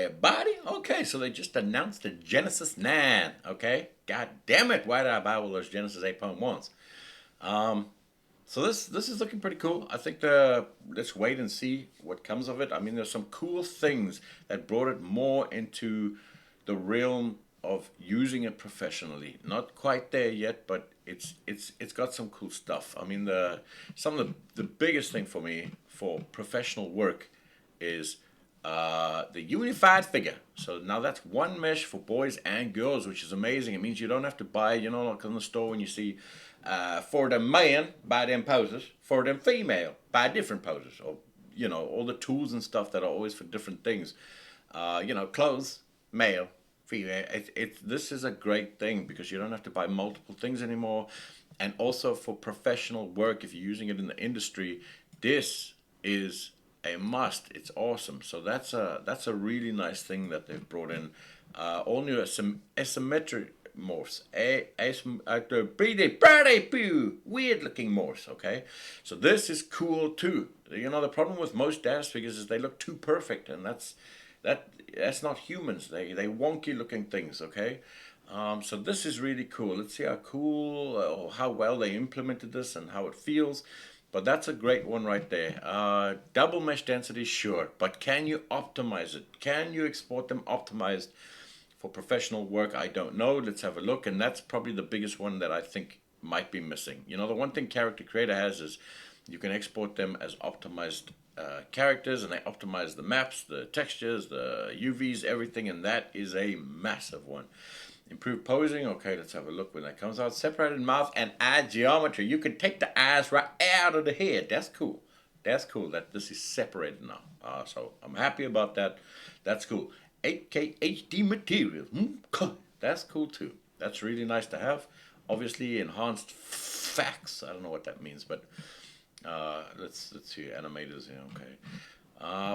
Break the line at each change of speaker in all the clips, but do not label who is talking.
everybody. Okay, so they just announced the Genesis 9. Okay, god damn it, why did I buy all those Genesis 8.1s? Um, so this is looking pretty cool. I think the let's wait and see what comes of it. I mean, there's some cool things that brought it more into the realm of using it professionally. Not quite there yet, but it's got some cool stuff. I mean, the some of the biggest thing for me for professional work is the unified figure. So now that's one mesh for boys and girls, which is amazing. It means you don't have to buy, like in the store when you see for the man, buy them poses, for them female, buy different poses, or, all the tools and stuff that are always for different things. Clothes, male, female. This is a great thing because you don't have to buy multiple things anymore. And also for professionmal work, if you're using it in the industry, this is a must. It's awesome. So that's a really nice thing that they've brought in. All new asymmetric morphs. Pretty weird looking morphs. Okay, so this is cool too. The problem with most DAZ figures is they look too perfect, and that's not humans. They wonky looking things. Okay. So this is really cool. Let's see how cool or how well they implemented this and how it feels. But that's a great one right there. Double mesh density, sure. But can you optimize it? Can you export them optimized for professional work? I don't know. Let's have a look. And that's probably the biggest one that I think might be missing. The one thing Character Creator has is you can export them as optimized characters, and they optimize the maps, the textures, the UVs, everything. And that is a massive one. Improved posing. Okay, let's have a look when that comes out. Separated mouth and eye geometry. You can take the eyes right out of the head. That's cool. That's cool that this is separated now. So I'm happy about that. That's cool. 8K HD material. That's cool too. That's really nice to have. Obviously enhanced facts. I don't know what that means, but let's see animators. Yeah, okay.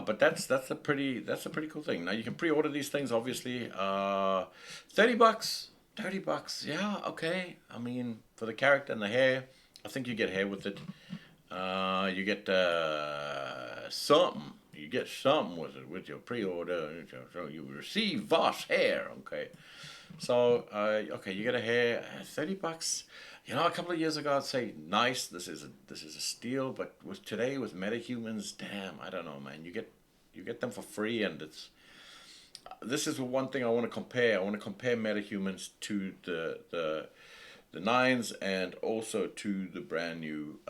But that's a pretty cool thing. Now you can pre-order these things, obviously. $30, $30. Yeah, okay. I mean, for the character and the hair, I think you get hair with it. You get something. You get something with it with your pre-order. So you receive Voss hair. Okay. So okay, you get a hair. $30. A couple of years ago, I'd say nice. This is a steal. But with today, with metahumans, damn, I don't know, man. You get them for free, and this is the one thing I want to compare. I want to compare metahumans to the nines, and also to the brand new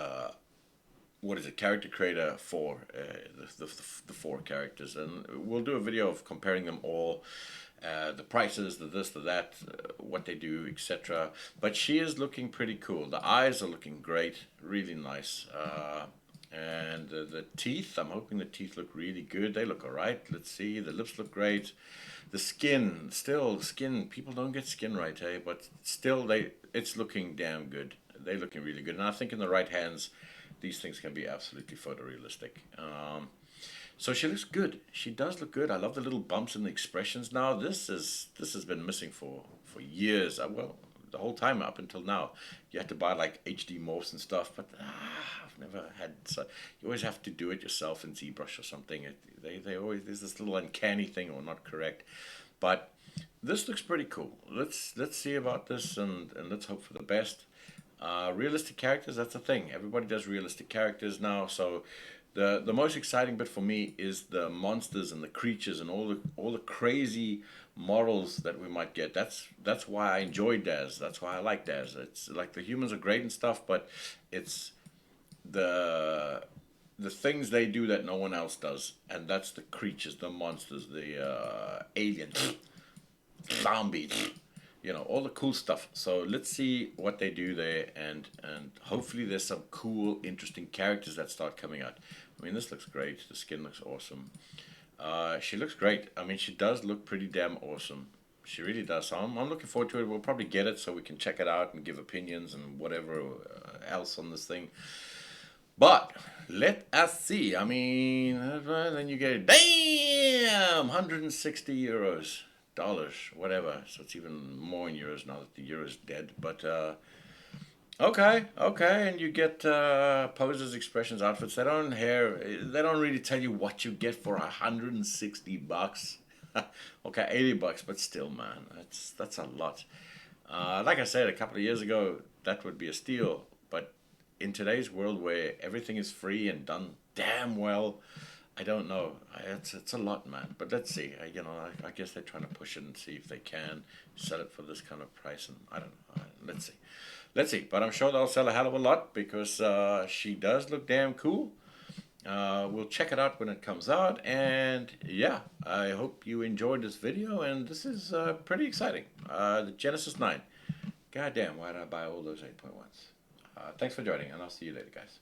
what is it, Character Creator for the four characters, and we'll do a video of comparing them all. The prices, the this, the that, what they do, etc. But she is looking pretty cool. The eyes are looking great, really nice. And the teeth, I'm hoping the teeth look really good. They look alright. Let's see, the lips look great. The skin, people don't get skin right, hey? But still, it's looking damn good. They're looking really good. And I think in the right hands, these things can be absolutely photorealistic. So she looks good. She does look good. I love the little bumps in the expressions now. This has been missing for years. Well, the whole time up until now. You had to buy like HD morphs and stuff, but I've never had. So you always have to do it yourself in ZBrush or something. They always, there's this little uncanny thing or not correct, but this looks pretty cool. Let's see about this, and let's hope for the best. Realistic characters, that's the thing. Everybody does realistic characters now, so the most exciting bit for me is the monsters and the creatures and all the crazy models that we might get. That's why I enjoy DAZ. That's why I like DAZ. It's like the humans are great and stuff, but it's the things they do that no one else does, and that's the creatures, the monsters, the aliens, zombies, all the cool stuff. So let's see what they do there, and hopefully there's some cool, interesting characters that start coming out. I mean, this looks great. The skin looks awesome. She looks great. I mean, she does look pretty damn awesome. She really does. So I'm looking forward to it. We'll probably get it so we can check it out and give opinions and whatever else on this thing. But let us see. I mean, then you get, damn, 160 euros. Dollars, whatever. So it's even more in euros now that the euro is dead. But okay, and you get poses, expressions, outfits. They don't really tell you what you get for $160. Okay, $80, but still, man, that's a lot. Like I said a couple of years ago, that would be a steal. But in today's world where everything is free and done damn well, I don't know. It's a lot, man. But let's see. I guess they're trying to push it and see if they can sell it for this kind of price. And I don't know. Let's see. Let's see. But I'm sure they'll sell a hell of a lot because she does look damn cool. We'll check it out when it comes out. And yeah, I hope you enjoyed this video. And this is pretty exciting. The Genesis 9. God damn, why did I buy all those 8.1s? Thanks for joining, and I'll see you later, guys.